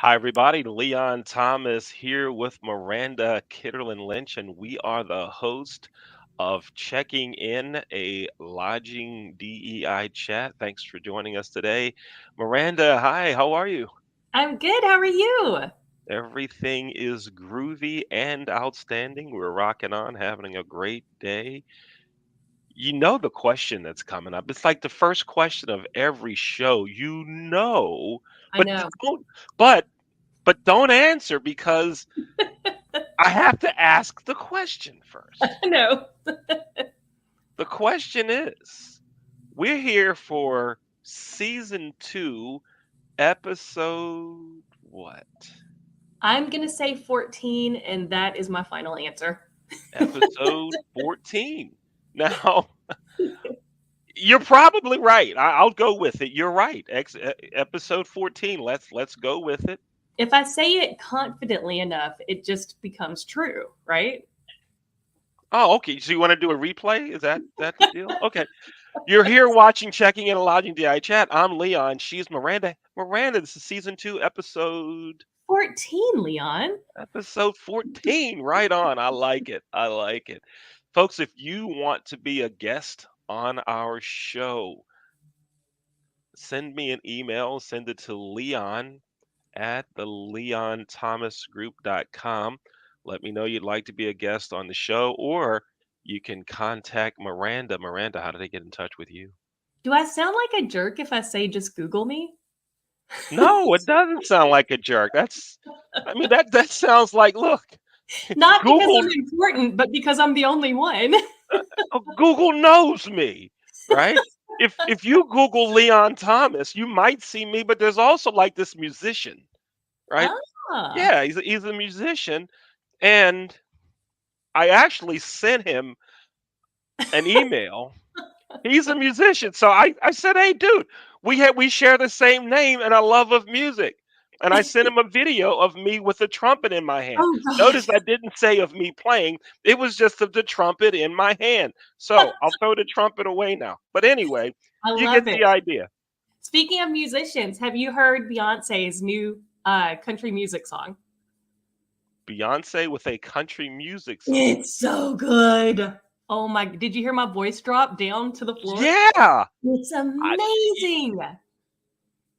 Hi, everybody. Leon Thomas here with Miranda Kitterlin Lynch, and we are the host of Checking In, a lodging DEI chat. Thanks for joining us today. Miranda, hi, how are you? I'm good. How are you? Everything is groovy and outstanding. We're rocking on, having a great day. You know the question that's coming up. It's like the first question of every show. I But know. don't, but don't answer because I have to ask the question first. I know. The question is, we're here for season 2, episode what? I'm going to say 14, and that is my final answer. Episode 14. Now, you're probably right. I'll go with it. You're right. Episode 14. Let's go with it. If I say it confidently enough, it just becomes true, right? Oh, okay. So you want to do a replay? Is that the deal? Okay. You're here watching Checking In and Lodging DI Chat. I'm Leon. She's Miranda. Miranda, this is season 2, 14, Leon. episode 14. Right on. I like it. I like it. Folks, if you want to be a guest on our show, send me an email. Send it to Leon at the leonthomasgroup.com. Let me know you'd like to be a guest on the show, or you can contact Miranda. Miranda, how do they get in touch with you? Do I sound like a jerk if I say just Google me? No, it doesn't sound like a jerk. That sounds like, look, Not because Google I'm important, but because I'm the only one. Google knows me, right? If you Google Leon Thomas, you might see me, but there's also like this musician, right? Ah, Yeah, he's a musician, and I actually sent him an email. He's a musician. So I said, "Hey dude, we share the same name and a love of music." And I sent him a video of me with a trumpet in my hand. oh God. Notice I didn't say of me playing. It was just of the trumpet in my hand. So I'll throw the trumpet away now. But anyway, I you get love it. the idea. Speaking of musicians, have you heard Beyonce's new country music song? Beyonce with a country music song. It's so good. Oh my, did you hear my voice drop down to the floor? Yeah. It's I, y- amazing.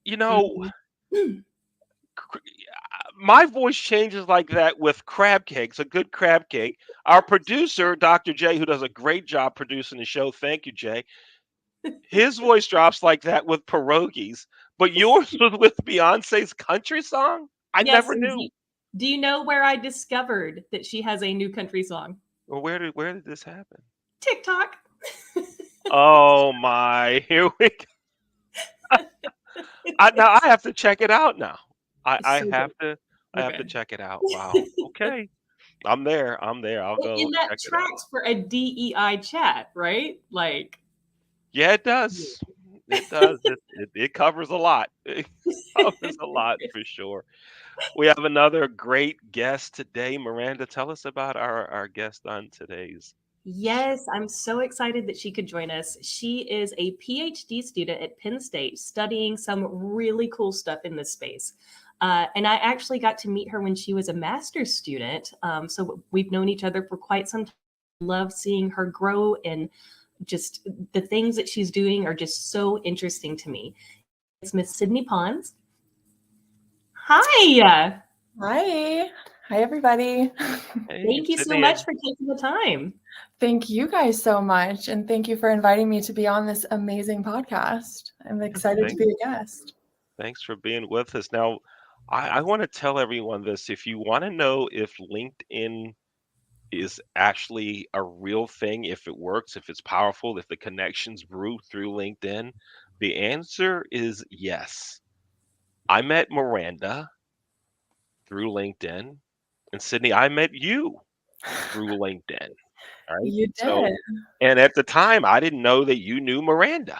you know, Mhm. Mm. my voice changes like that with crab cakes, a good crab cake. Our producer, Dr. J, who does a great job producing the show, thank you, Jay. His voice drops like that with pierogies, but yours was with Beyonce's country song? I Yes, never and knew. do you know where I discovered that she has a new country song? Well, where did this happen? TikTok. Oh my, here we go. Now I have to check it out now. I, It's I so good. have to I have to Okay. check it out. Wow. Okay. I'm there. I'm there. I'll go And that check it out. tracks for a DEI chat, right? Like, Yeah, it does. It does. It covers a lot. It covers a lot for sure. We have another great guest today. Miranda, tell us about our guest on today's show. yes, I'm so excited that she could join us. She is a PhD student at Penn State studying some really cool stuff in this space. And I actually got to meet her when she was a master's student. So we've known each other for quite some time. Love seeing her grow, and just the things that she's doing are just so interesting to me. It's Miss Sydney Pons. Hi. Hi. Hi, everybody. Hey, Thank you so Sydney. much for taking the time. Thank you guys so much. And thank you for inviting me to be on this amazing podcast. I'm excited to Thanks, be a guest. thanks for being with us. Now, I want to tell everyone this. If you want to know if LinkedIn is actually a real thing, if it works, if it's powerful, if the connections grew through LinkedIn, the answer is yes. I met Miranda through LinkedIn. And Sydney, I met you through LinkedIn. All right. You So, did. and at the time, I didn't know that you knew Miranda.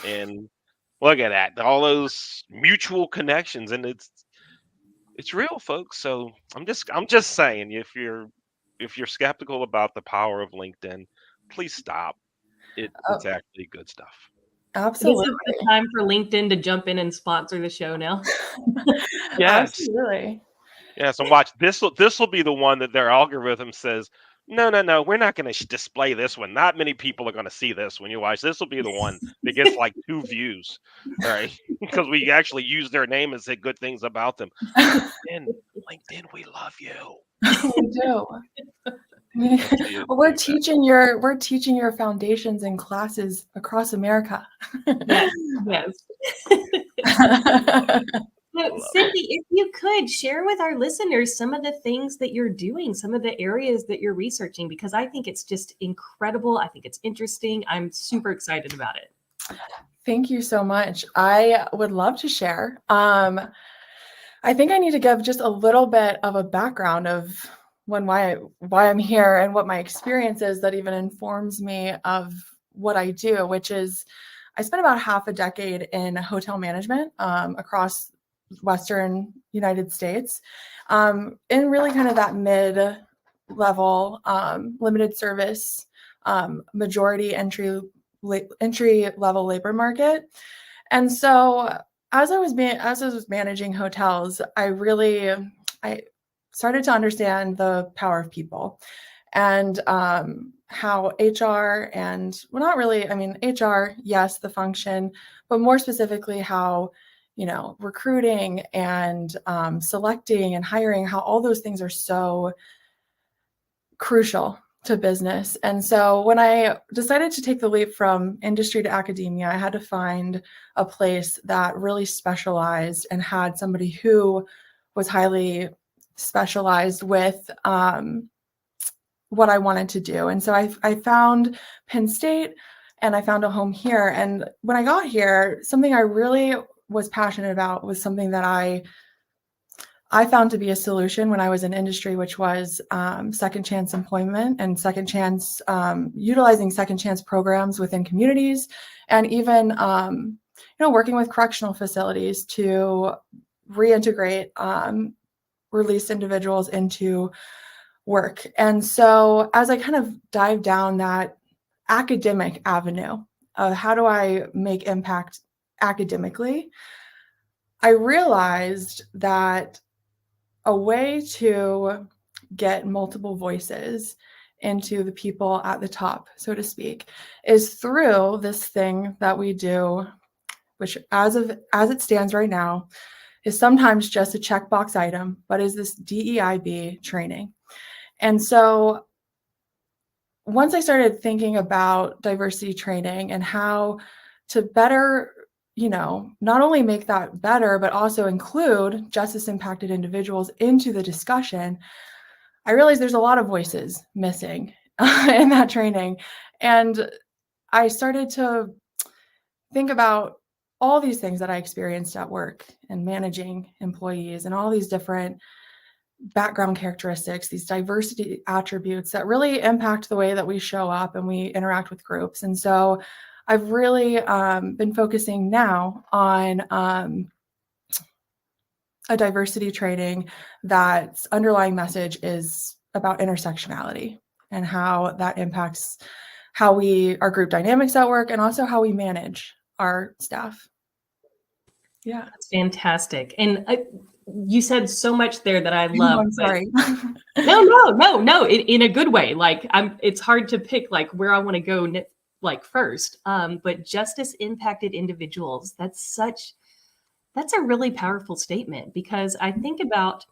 And look at that, all those mutual connections, and it's real, folks. So I'm just saying, if you're skeptical about the power of LinkedIn, please stop. It's Oh, actually good stuff. Absolutely. This is the time for LinkedIn to jump in and sponsor the show now. Yes. Absolutely. Yes, and watch this will be the one that their algorithm says, "No, no, no, we're not gonna display this one. Not many people are gonna see this when you watch. This will be the one that gets like 2 views." All right? Because we actually use their name and say good things about them. LinkedIn, we love you. We do. Actually, Well, we're exactly. teaching your foundations in classes across America. Yes, yes. So, Love it. Cindy, if you could share with our listeners some of the things that you're doing, some of the areas that you're researching, because I think it's just incredible. I think it's interesting. I'm super excited about it. Thank you so much. I would love to share. I think I need to give just a little bit of a background of why I'm here and what my experience is that even informs me of what I do, which is I spent about half a decade in hotel management across Western United States, in really kind of that mid-level limited service, majority entry level labor market. And so as I was managing hotels, I started to understand the power of people and how HR and well, not really. I mean, HR, yes, the function, but more specifically, how recruiting and selecting and hiring, how all those things are so crucial to business. And so when I decided to take the leap from industry to academia, I had to find a place that really specialized and had somebody who was highly specialized with what I wanted to do. And so I found Penn State and I found a home here. And when I got here, something I really was passionate about was something that I found to be a solution when I was in industry, which was second chance employment and second chance, utilizing second chance programs within communities, and even working with correctional facilities to reintegrate released individuals into work. And so as I kind of dive down that academic avenue of how do I make impact academically, I realized that a way to get multiple voices into the people at the top, so to speak, is through this thing that we do, which as it stands right now, is sometimes just a checkbox item, but is this DEIB training. And so once I started thinking about diversity training and how to better not only make that better, but also include justice impacted individuals into the discussion, I realized there's a lot of voices missing in that training. And I started to think about all these things that I experienced at work and managing employees and all these different background characteristics, these diversity attributes that really impact the way that we show up and we interact with groups. And so I've really been focusing now on a diversity training that's underlying message is about intersectionality and how that impacts how our group dynamics at work and also how we manage our staff. Yeah. That's fantastic. And you said so much there that I Oh, love. I'm sorry. No, in a good way. Like it's hard to pick like where I want to go first. But justice impacted individuals, that's a really powerful statement, because I think about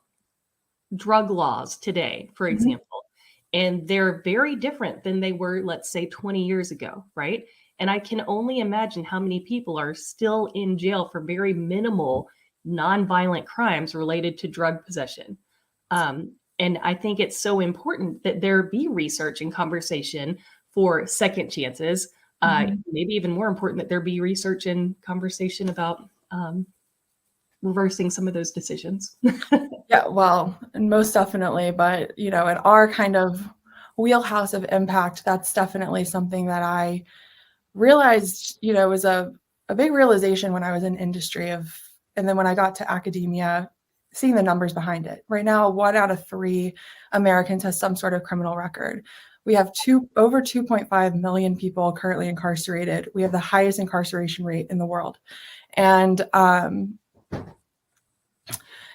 drug laws today, for example, and they're very different than they were, let's say, 20 years ago, right? And I can only imagine how many people are still in jail for very minimal nonviolent crimes related to drug possession. And I think it's so important that there be research and conversation for second chances. Maybe even more important that there be research and conversation about reversing some of those decisions. Yeah, well, and most definitely. But, in our kind of wheelhouse of impact, that's definitely something that I realized, was a big realization when I was in industry and then when I got to academia, seeing the numbers behind it. Right now, 1 out of 3 Americans has some sort of criminal record. We have over 2.5 million people currently incarcerated. We have the highest incarceration rate in the world. And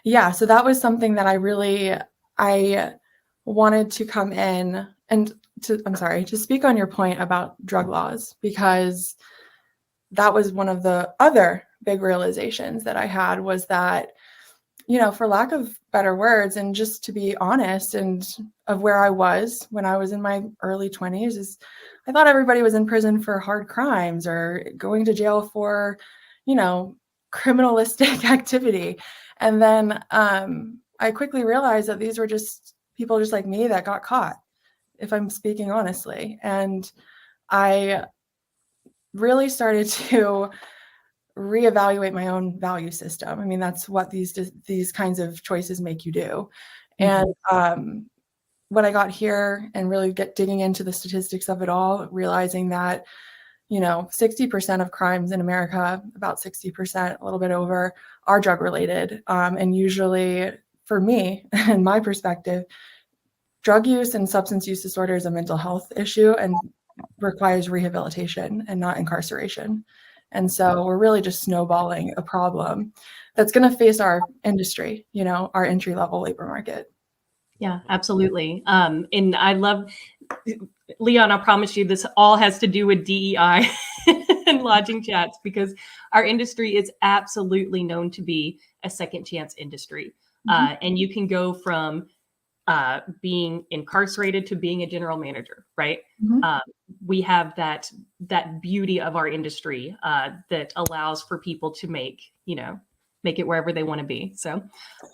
yeah, so that was something that I wanted to come in and to speak on your point about drug laws, because that was one of the other big realizations that I had, was that, for lack of better words, and just to be honest, and of where I was when I was in my early 20s, is I thought everybody was in prison for hard crimes or going to jail for, criminalistic activity. And then I quickly realized that these were just people just like me that got caught, if I'm speaking honestly. And I really started to reevaluate my own value system. I mean, that's what these kinds of choices make you do. And when I got here and really digging into the statistics of it all, realizing that 60% of crimes in America, about 60%, a little bit over, are drug related. And usually, for me, in my perspective, drug use and substance use disorder is a mental health issue and requires rehabilitation and not incarceration. And so we're really just snowballing a problem that's going to face our industry, our entry level labor market. Yeah, absolutely. And I love, Leon, I promise you this all has to do with DEI and lodging chats, because our industry is absolutely known to be a second chance industry. And you can go from being incarcerated to being a general manager, right? We have that beauty of our industry that allows for people to make it wherever they want to be. So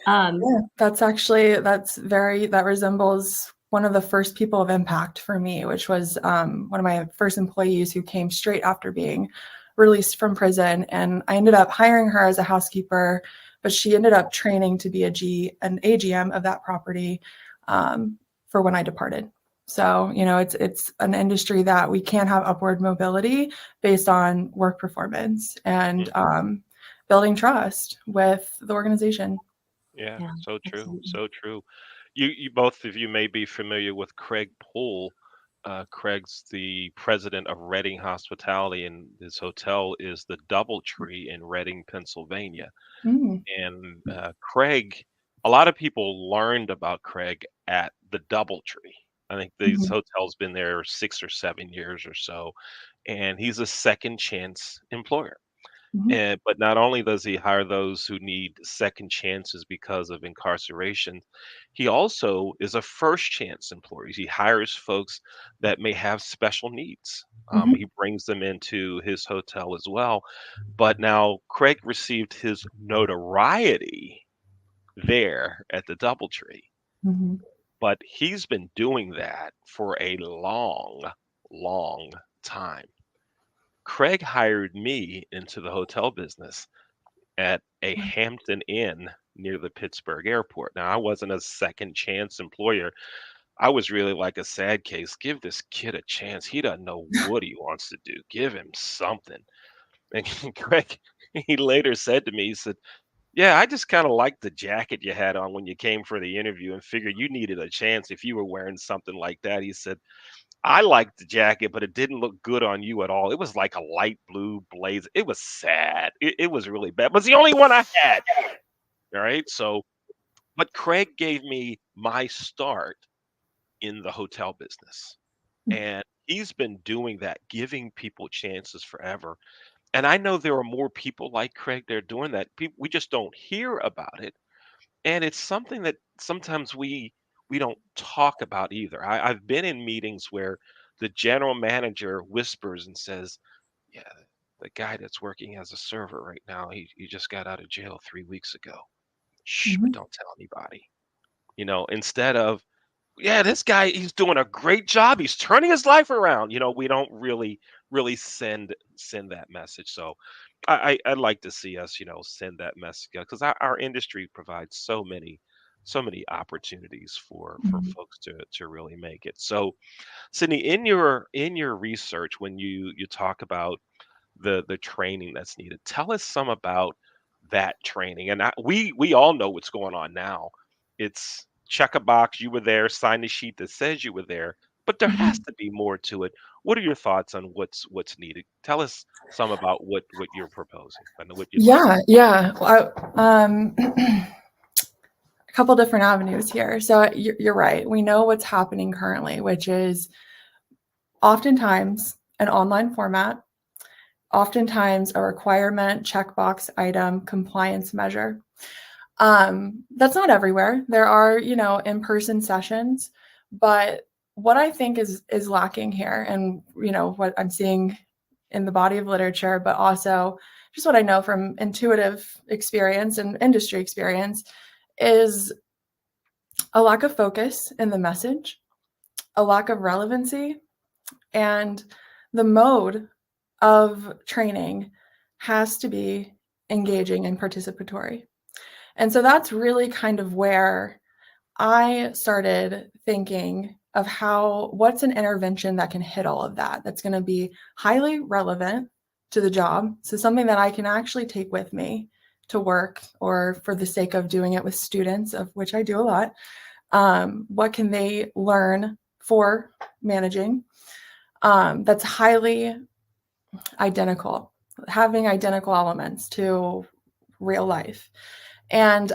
yeah, that resembles one of the first people of impact for me, which was one of my first employees who came straight after being released from prison. And I ended up hiring her as a housekeeper, but she ended up training to be an AGM of that property for when I departed. So, it's an industry that we can have upward mobility based on work performance and building trust with the organization. Yeah, Yeah, so true, absolutely. so true. You both of you may be familiar with Craig Poole. Craig's the president of Reading Hospitality, and his hotel is the DoubleTree in Reading, Pennsylvania. And Craig, a lot of people learned about Craig at the DoubleTree. I think these hotels been there 6 or 7 years or so, and he's a second chance employer. But not only does he hire those who need second chances because of incarceration, he also is a first chance employer. He hires folks that may have special needs. He brings them into his hotel as well. But now Craig received his notoriety there at the DoubleTree, but he's been doing that for a long, long time. Craig hired me into the hotel business at a Hampton Inn near the Pittsburgh airport. Now, I wasn't a second chance employer. I was really like a sad case. Give this kid a chance. He doesn't know what he wants to do. Give him something. And Craig, he later said to me, he said, yeah, I just kind of liked the jacket you had on when you came for the interview and figured you needed a chance if you were wearing something like that. He said, I liked the jacket, but it didn't look good on you at all. It was like a light blue blazer. It was sad. It was really bad. But it's the only one I had. All right. So, but Craig gave me my start in the hotel business. And he's been doing that, giving people chances forever. And I know there are more people like Craig that are doing that. We just don't hear about it. And it's something that sometimes we don't talk about either. I've been in meetings where the general manager whispers and says, "Yeah, the guy that's working as a server right now, he just got out of jail 3 weeks ago. Shh, but don't tell anybody." Instead of, "Yeah, this guy, he's doing a great job. He's turning his life around." We don't really send that message. So I'd like to see us, send that message because our industry provides so many opportunities for folks to really make it. So, Sydney, in your research, when you talk about the training that's needed, tell us some about that training. And we all know what's going on now. It's check a box, you were there, sign the sheet that says you were there, but there has Mhm. to be more to it. What are your thoughts on what's needed? Tell us some about what you're proposing and what you'd like. Yeah, yeah. Well, a couple different avenues here. So you're right. We know what's happening currently, which is oftentimes an online format, oftentimes a requirement, checkbox item, compliance measure. That's not everywhere. There are, in-person sessions, but what I think is lacking here, and what I'm seeing in the body of literature, but also just what I know from intuitive experience and industry experience, is a lack of focus in the message, a lack of relevancy, and the mode of training has to be engaging and participatory. And so that's really kind of where I started thinking of what's an intervention that can hit all of that, that's going to be highly relevant to the job. So something that I can actually take with me to work, or for the sake of doing it with students, of which I do a lot. What can they learn for managing? That's highly identical, having identical elements to real life. And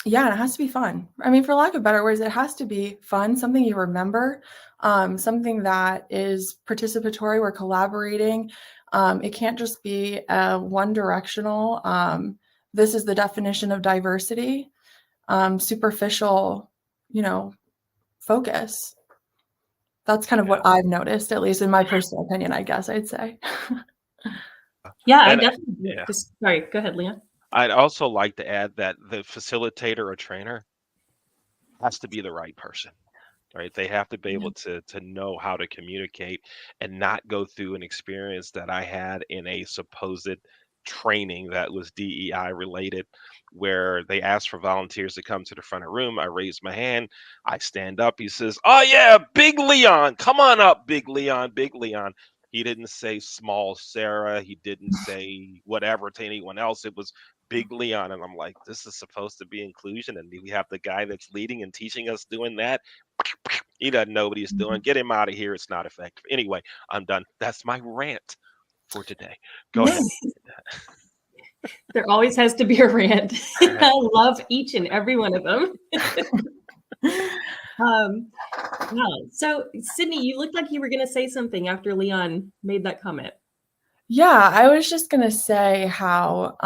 yeah, it has to be fun. I mean, for lack of better words, it has to be fun, something you remember, something that is participatory. We're collaborating. It can't just be one directional. This is the definition of diversity, superficial, focus. That's kind of Yeah. what I've noticed, at least in my personal opinion, I guess I'd say. Yeah, I And definitely yeah, just sorry, go ahead, Leon. I'd also like to add that the facilitator or trainer has to be the right person. Right? They have to be Yeah. able to know how to communicate and not go through an experience that I had in a supposed training that was DEI related, where they asked for volunteers to come to the front of the room. I raise my hand, I stand up. He says, "Oh yeah, Big Leon, come on up, Big Leon, Big Leon." He didn't say small Sarah. He didn't say whatever to anyone else. It was Big Leon. And I'm like, this is supposed to be inclusion. And we have the guy that's leading and teaching us doing that. He doesn't know what he's doing. Get him out of here. It's not effective. Anyway, I'm done. That's my rant for today. Go ahead. There always has to be a rant. I love each and every one of them. Wow. So, Sydney, you looked like you were going to say something after Leon made that comment. Yeah, I was just going to say how,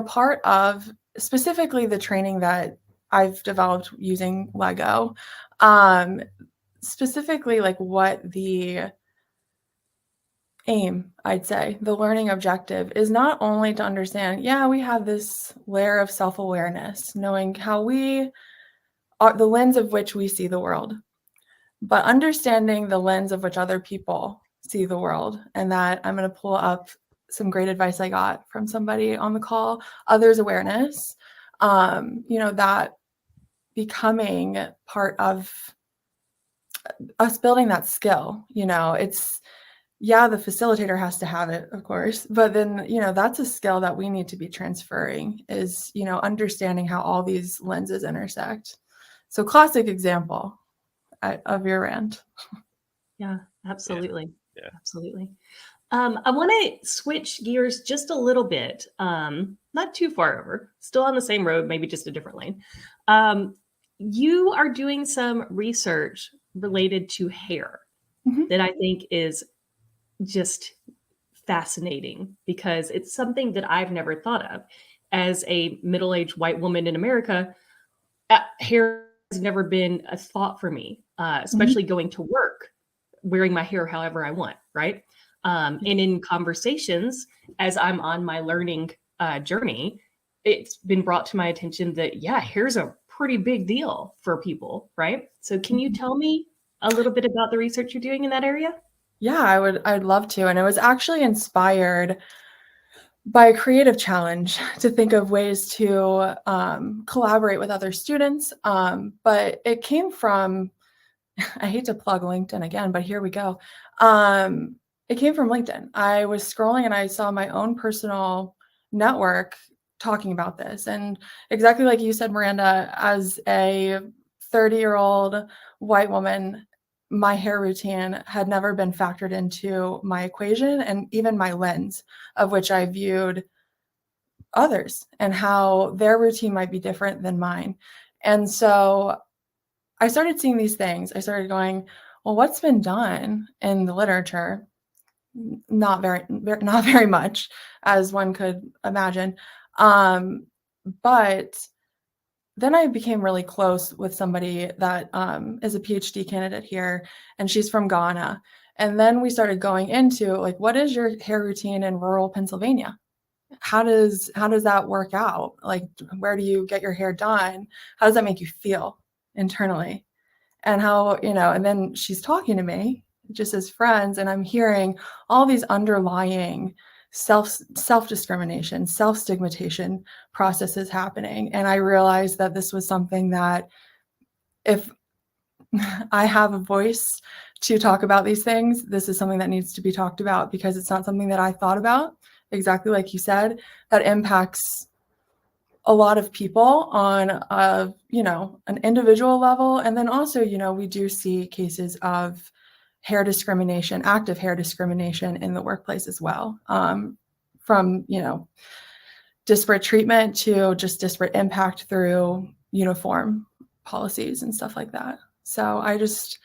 part of specifically the training that I've developed using Lego, specifically like what the aim, I'd say, the learning objective is not only to understand, yeah, we have this layer of self-awareness, knowing how we are, the lens of which we see the world, but understanding the lens of which other people see the world. And that I'm going to pull up some great advice I got from somebody on the call, others awareness, that becoming part of us building that skill. It's, yeah, the facilitator has to have it, of course, but then, that's a skill that we need to be transferring, is, understanding how all these lenses intersect. So classic example of your rant. Yeah, absolutely. Yeah. Absolutely. I want to switch gears just a little bit, not too far over, still on the same road, maybe just a different lane. You are doing some research related to hair that I think is just fascinating, because it's something that I've never thought of. As a middle-aged white woman in America, hair has never been a thought for me, especially going to work, wearing my hair however I want, right? And in conversations, as I'm on my learning journey, it's been brought to my attention that, yeah, hair's a pretty big deal for people, right? So can you tell me a little bit about the research you're doing in that area? Yeah, I'd love to. And it was actually inspired by a creative challenge to think of ways to collaborate with other students. But it came from, I hate to plug LinkedIn again, but here we go. It came from LinkedIn. I was scrolling and I saw my own personal network talking about this. And exactly like you said, Miranda, as a 30-year-old white woman, my hair routine had never been factored into my equation and even my lens of which I viewed others and how their routine might be different than mine. And so I started seeing these things. I started going, well, what's been done in the literature? Not very much, as one could imagine. But then I became really close with somebody that is a PhD candidate here, and she's from Ghana. And then we started going into like, what is your hair routine in rural Pennsylvania? How does that work out? Like, where do you get your hair done? How does that make you feel internally? And how, and then she's talking to me just as friends, and I'm hearing all these underlying self discrimination, self stigmatization processes happening. And I realized that this was something that if I have a voice to talk about these things, this is something that needs to be talked about, because it's not something that I thought about, exactly like you said, that impacts a lot of people on an individual level. And then also, we do see cases of hair discrimination, active hair discrimination in the workplace as well, from disparate treatment to just disparate impact through uniform policies and stuff like that. So I just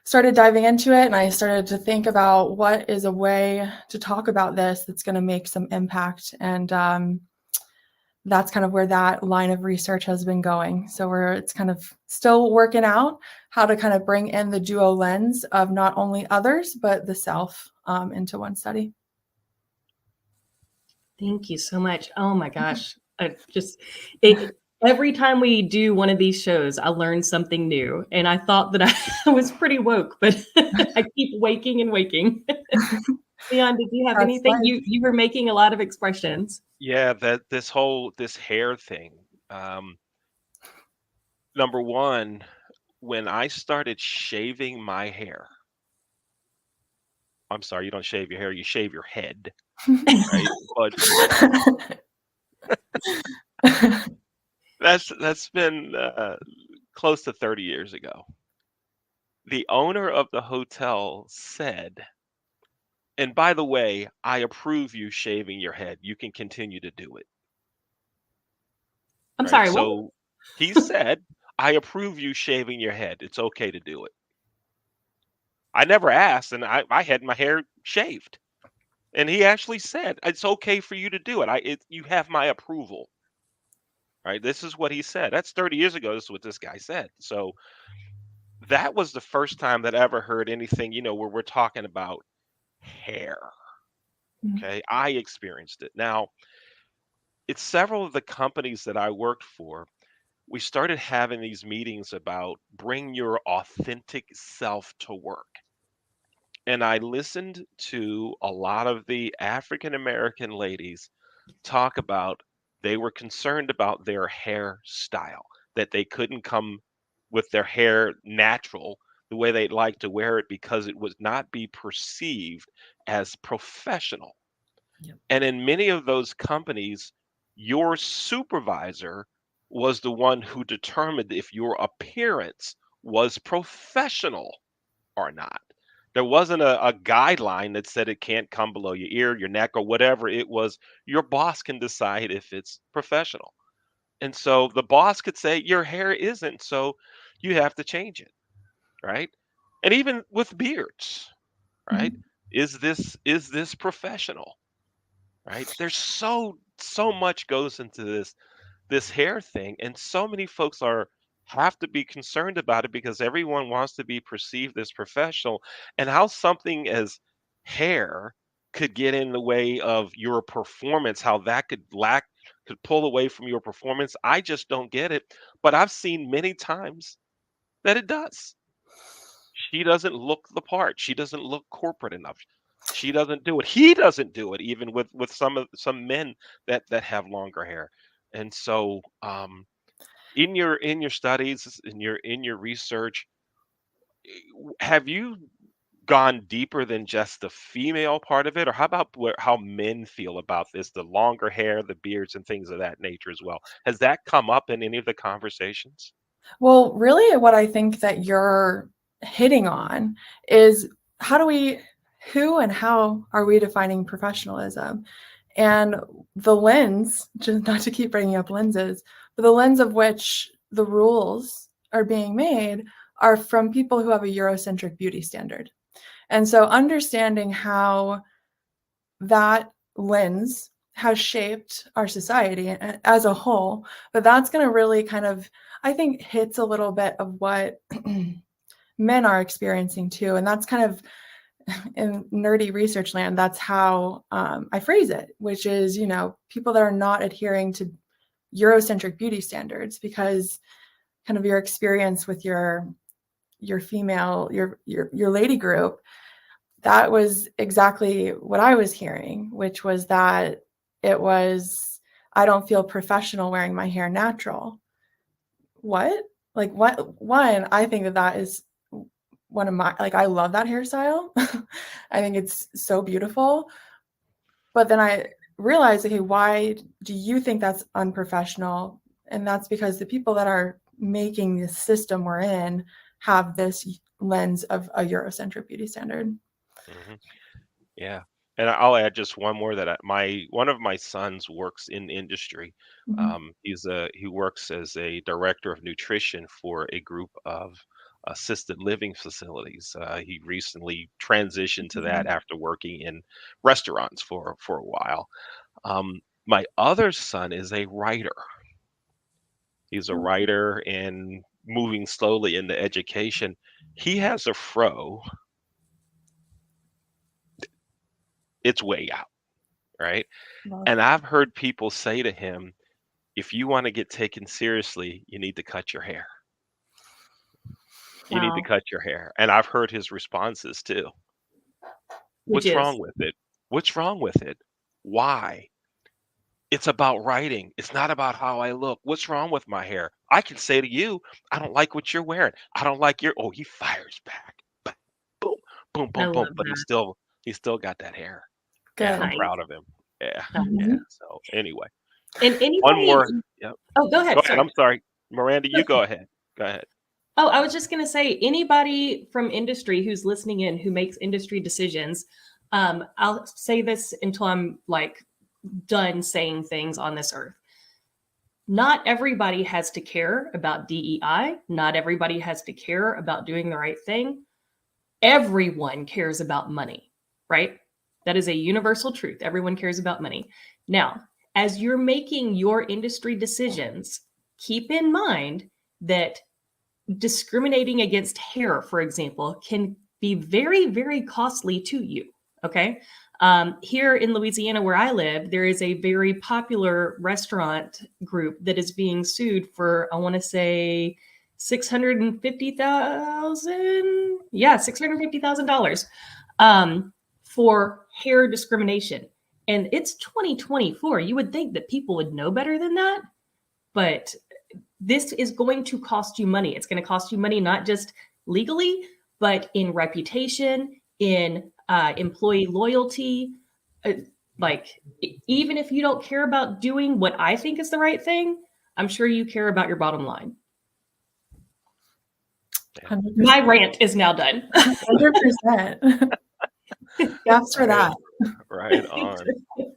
started diving into it, and I started to think about what is a way to talk about this that's going to make some impact. And that's kind of where that line of research has been going. So it's kind of still working out how to kind of bring in the duo lens of not only others, but the self into one study. Thank you so much. Oh my gosh. Every time we do one of these shows, I learn something new. And I thought that I was pretty woke, but I keep waking and waking. Leon, did you have That's anything? life. You were making a lot of expressions. Yeah, that this hair thing. Number one, when I started shaving my hair, I'm sorry, you don't shave your hair, you shave your head, right? But that's been close to 30 years ago. The owner of the hotel said, and by the way, I approve you shaving your head. You can continue to do it, I'm right? sorry, what? So he said, I approve you shaving your head. It's okay to do it. I never asked, and I had my hair shaved. And he actually said, it's okay for you to do it. You have my approval, right? This is what he said. That's 30 years ago. This is what this guy said. So that was the first time that I ever heard anything, where we're talking about hair. Okay. I experienced it. Now, it's several of the companies that I worked for. We started having these meetings about bring your authentic self to work. And I listened to a lot of the African American ladies talk about they were concerned about their hairstyle, that they couldn't come with their hair natural the way they'd like to wear it because it would not be perceived as professional. Yep. And in many of those companies, your supervisor was the one who determined if your appearance was professional or not. There wasn't a guideline that said it can't come below your ear, your neck, or whatever. It was your boss can decide if it's professional. And so the boss could say, your hair isn't, so you have to change it, right? And even with beards, right? Mhm. Is this professional? Right? There's so much goes into this hair thing, and so many folks are have to be concerned about it because everyone wants to be perceived as professional, and how something as hair could get in the way of your performance, how that could pull away from your performance. I just don't get it, but I've seen many times that it does. She doesn't look the part. She doesn't look corporate enough. She doesn't do it. He doesn't do it, even with some men that have longer hair. And so, in your studies, in your research, have you gone deeper than just the female part of it, or how about how men feel about this, the longer hair, the beards, and things of that nature as well? Has that come up in any of the conversations? Well, really, what I think that you're hitting on is who and how are we defining professionalism? And the lens, just not to keep bringing up lenses, but the lens of which the rules are being made are from people who have a Eurocentric beauty standard. And so understanding how that lens has shaped our society as a whole, but that's going to really kind of, I think, hits a little bit of what men are experiencing too. And that's kind of in nerdy research land, that's how I phrase it, which is, people that are not adhering to Eurocentric beauty standards, because kind of your experience with your female, your lady group, that was exactly what I was hearing, which was that it was, I don't feel professional wearing my hair natural. What? Like what? One, I think that is one of my, I love that hairstyle. I think it's so beautiful. But then I realized, okay, why do you think that's unprofessional? And that's because the people that are making this system we're in have this lens of a Eurocentric beauty standard. Hmm. Yeah. And I'll add just one more that one of my sons works in industry. Mm-hmm. He works as a director of nutrition for a group of assisted living facilities. He recently transitioned to that after working in restaurants for a while. My other son is a writer. He's a writer and moving slowly into education. He has a fro. It's way out, right? And I've heard people say to him, if you want to get taken seriously, you need to cut your hair. You need to Wow. cut your hair. And I've heard his responses too. Which What's wrong is, with it? What's wrong with it? Why? It's about writing. It's not about how I look. What's wrong with my hair? I can say to you, I don't like what you're wearing. I don't like your, oh, he fires back. Ba- Boom, boom, I boom, boom. love But that. he's still got that hair. Yeah, Good. I'm Nice. proud of him. Yeah, Nice. yeah. Mhm. So anyway, And one anybody, more. Yep. oh, go Go ahead. ahead. Sorry. I'm sorry. Miranda, you go ahead. Go ahead. Oh, I was just going to say, anybody from industry who's listening in who makes industry decisions, I'll say this until I'm like done saying things on this earth. Not everybody has to care about DEI. Not everybody has to care about doing the right thing. Everyone cares about money, right? That is a universal truth. Everyone cares about money. Now, as you're making your industry decisions, keep in mind that discriminating against hair, for example, can be very, very costly to you. Okay. Here in Louisiana, where I live, there is a very popular restaurant group that is being sued for, I want to say, 650,000. Yeah, $650,000 for hair discrimination. And it's 2024. You would think that people would know better than that, but this is going to cost you money. It's going to cost you money, not just legally, but in reputation, in employee loyalty. Like, even if you don't care about doing what I think is the right thing, I'm sure you care about your bottom line. 100%. My rant is now done. 100%. That's for that. Right on.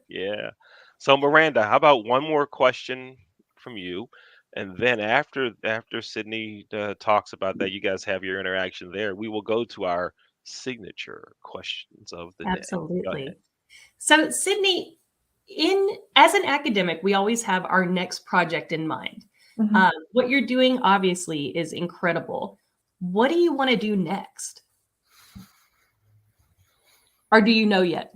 Yeah. So Miranda, how about one more question from you? And then after Sydney talks about that, you guys have your interaction there. We will go to our signature questions of the day. Go ahead. Absolutely. So, Sydney, as an academic, we always have our next project in mind. Mhm. What you're doing, obviously, is incredible. What do you want to do next? Or do you know yet?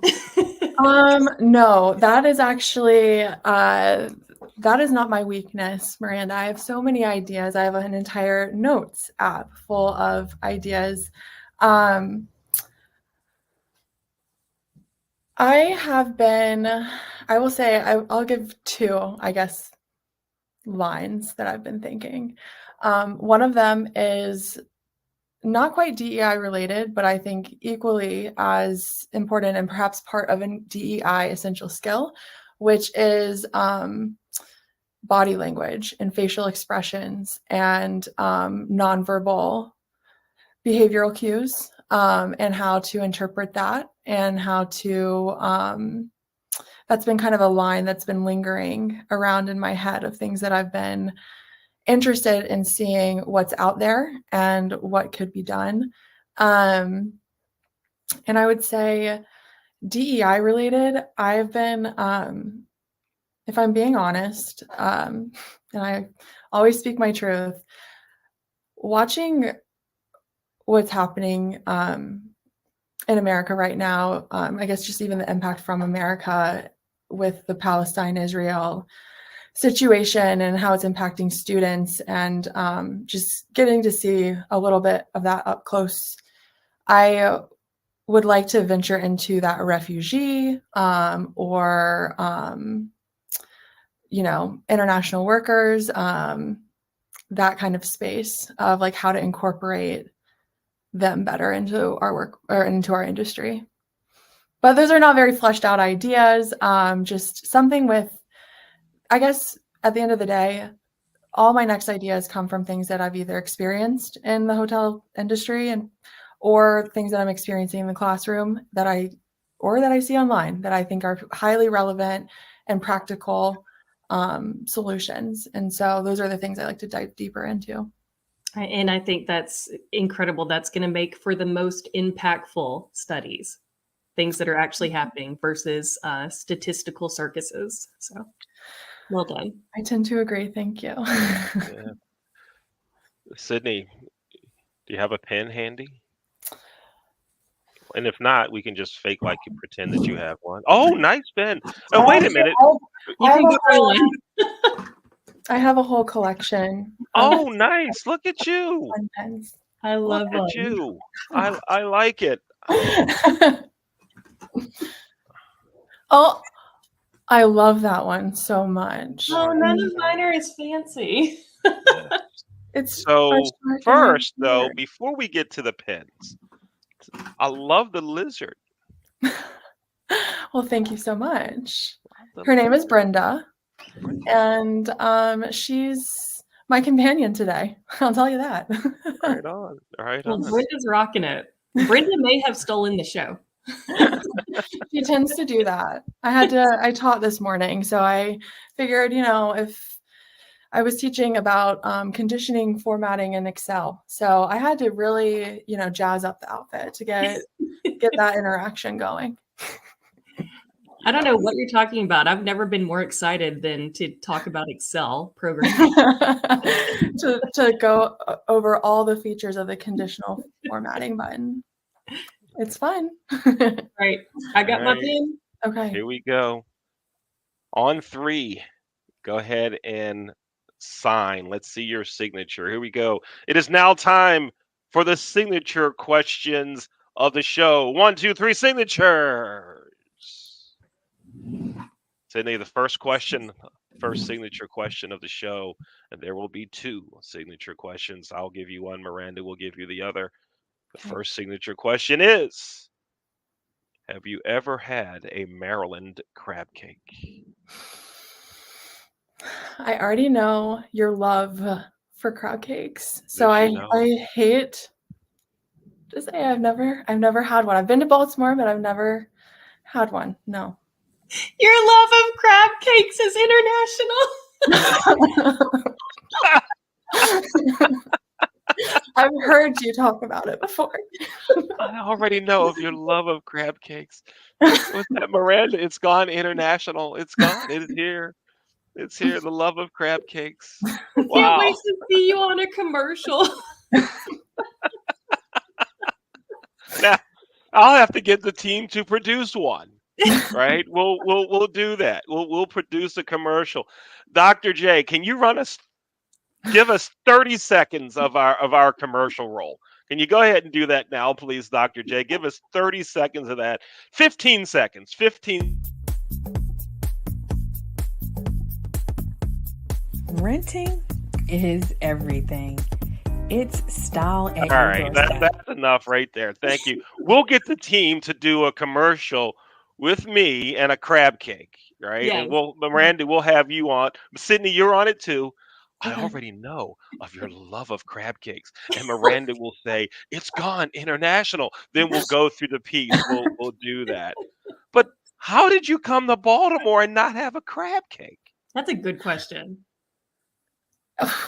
No, that is actually that is not my weakness, Miranda. I have so many ideas. I have an entire notes app full of ideas. I have been, I will say, I'll give two, I guess, lines that I've been thinking. One of them is not quite DEI related, but I think equally as important and perhaps part of a DEI essential skill, which is body language and facial expressions and nonverbal behavioral cues, and how to interpret that, and how to that's been kind of a line that's been lingering around in my head of things that I've been interested in seeing what's out there and what could be done. And I would say DEI related, I've been, if I'm being honest, and I always speak my truth, watching what's happening in America right now, I guess just even the impact from America with the Palestine-Israel situation and how it's impacting students, and just getting to see a little bit of that up close. I would like to venture into that refugee or international workers, that kind of space of like how to incorporate them better into our work or into our industry. But those are not very fleshed out ideas. Just something with, I guess at the end of the day, all my next ideas come from things that I've either experienced in the hotel industry or things that I'm experiencing in the classroom that I see online that I think are highly relevant and practical solutions. And so those are the things I like to dive deeper into. And I think that's incredible. That's going to make for the most impactful studies, things that are actually happening versus statistical circuses. So well done. I tend to agree. Thank you. Yeah. Sydney, do you have a pen handy? And if not, we can just fake like you pretend that you have one. Oh, nice pen. Oh, wait a minute. You can go for one. I have a whole collection. Oh, nice. Look at you. Pens. I love Look at you. I like it. Oh, I love that one so much. Oh, none of mine are as fancy. It's so first, though, before we get to the pens, I love the lizard. Well, thank you so much. Her name is Brenda, and she's my companion today. I'll tell you that. Right on. Right Well, on. Brenda's rocking it. Brenda may have stolen the show. She tends to do that. I taught this morning, so I figured, if I was teaching about conditioning formatting in Excel, so I had to really, jazz up the outfit to get that interaction going. I don't know what you're talking about. I've never been more excited than to talk about Excel programming. to go over all the features of the conditional formatting button. It's fun. Right. I got my pen. Okay. Here we go. On 3, go ahead and sign. Let's see your signature. Here we go. It is now time for the signature questions of the show. 1, 2, 3, signatures. Sydney, the first signature question of the show, and there will be 2 signature questions. I'll give you one. Miranda will give you the other. The first signature question is, have you ever had a Maryland crab cake? I already know your love for crab cakes, so I hate to say I've never had one. I've been to Baltimore, but I've never had one. No. Your love of crab cakes is international. I've heard you talk about it before. I already know of your love of crab cakes. What's that, Miranda? It's gone international. It's gone. It is here. It's here. The love of crab cakes. Wow. Can't wait to see you on a commercial. Now, I'll have to get the team to produce one. Right? We'll do that. We'll produce a commercial. Dr. J, can you give us 30 seconds of our commercial roll? Can you go ahead and do that now, please, Dr. J? Give us 30 seconds of that. 15 seconds. 15. Renting is everything. It's style at All your right, doorstep. that's enough right there. Thank you. We'll get the team to do a commercial with me and a crab cake, right? Yes. And Miranda, we'll have you on. Sydney, you're on it too. I Okay. already know of your love of crab cakes. And Miranda will say, it's gone international. Then we'll go through the piece. We'll do that. But how did you come to Baltimore and not have a crab cake? That's a good question.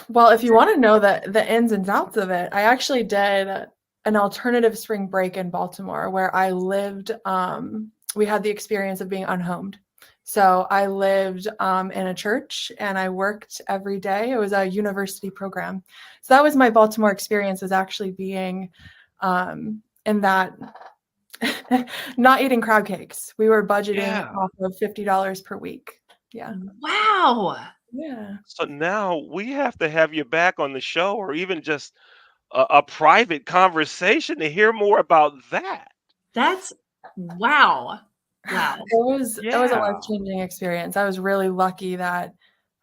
Well, if you want to know the ins and outs of it, I actually did an alternative spring break in Baltimore where I lived. We had the experience of being unhomed. So I lived in a church and I worked every day. It was a university program. So that was my Baltimore experience, was actually being in that, not eating crab cakes. We were budgeting off of $50 per week. Yeah. Wow. Yeah. So now we have to have you back on the show, or even just a private conversation to hear more about that. That's wow. Wow. It was a Yeah. life-changing experience. I was really lucky that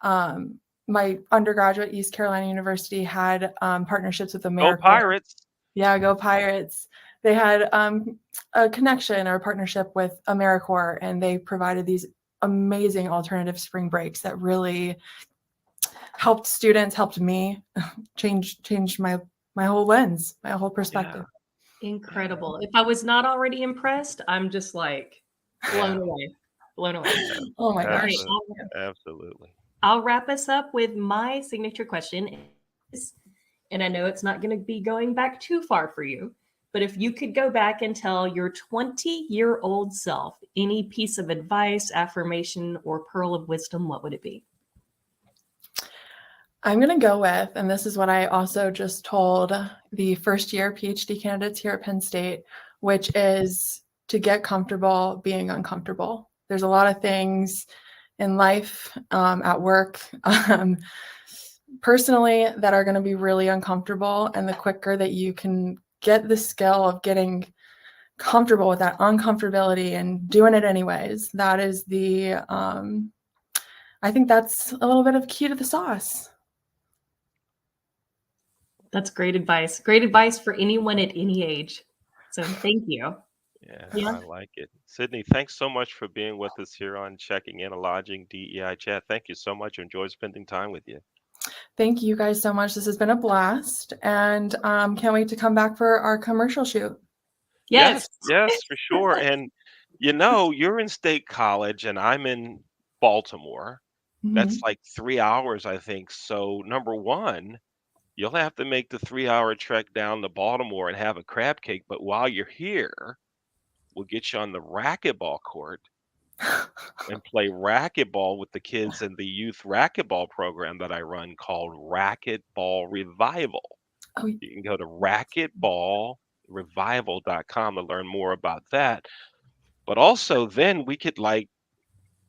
my undergraduate, East Carolina University, had partnerships with Go AmeriCorps. Pirates. Yeah, go Pirates. They had a connection or a partnership with AmeriCorps, and they provided these amazing alternative spring breaks that really helped students, helped me change my whole lens, my whole perspective. Incredible. If I was not already impressed, I'm just like blown away. Blown away. Oh my gosh. Absolutely. I'll wrap us up with my signature question. And I know it's not going to be going back too far for you, but if you could go back and tell your 20-year-old self any piece of advice, affirmation, or pearl of wisdom, what would it be? I'm going to go with, and this is what I also just told the first year PhD candidates here at Penn State, which is to get comfortable being uncomfortable. There's a lot of things in life, at work, personally, that are going to be really uncomfortable. And the quicker that you can get the skill of getting comfortable with that uncomfortability and doing it anyways, that is I think that's a little bit of key to the sauce. That's great advice. Great advice for anyone at any age. So thank you. Yeah, I like it. Sydney, thanks so much for being with us here on Checking In, a Lodging DEI Chat. Thank you so much. Enjoyed spending time with you. Thank you guys so much. This has been a blast, and can't wait to come back for our commercial shoot. Yes, for sure. And you're in State College and I'm in Baltimore. That's like 3 hours, I think. So number one, you'll have to make the 3-hour trek down to Baltimore and have a crab cake. But while you're here, we'll get you on the racquetball court and play racquetball with the kids in the youth racquetball program that I run called Racquetball Revival. Oh, You can go to racquetballrevival.com to learn more about that. But also then we could like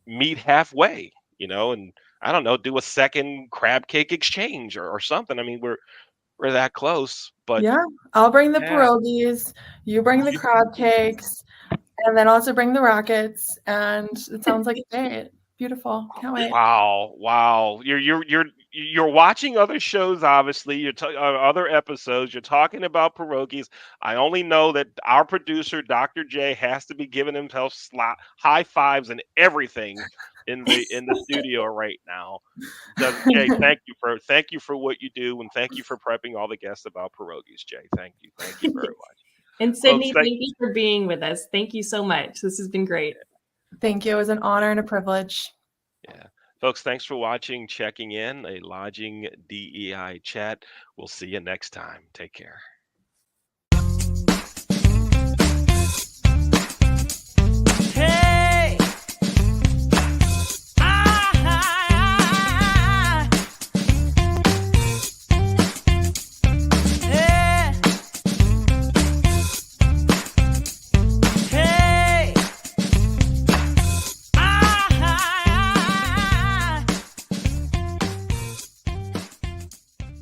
meet halfway, and I don't know, do a second crab cake exchange or something. I mean, we're that close, but yeah, I'll bring the yeah. pierogies, you bring the crab cakes, and then also bring the rackets. And it sounds like a date. Beautiful. Can't wait. Wow. You're watching other shows, obviously. You're other episodes. You're talking about pierogies. I only know that our producer, Dr. J, has to be giving himself high fives and everything in the studio right now. Jay, thank you for what you do, and thank you for prepping all the guests about pierogies, Jay. Thank you very much. And Sydney, thank you for being with us. Thank you so much. This has been great. Thank you. It was an honor and a privilege. Yeah. Folks, thanks for watching Checking In, a Lodging DEI Chat. We'll see you next time. Take care.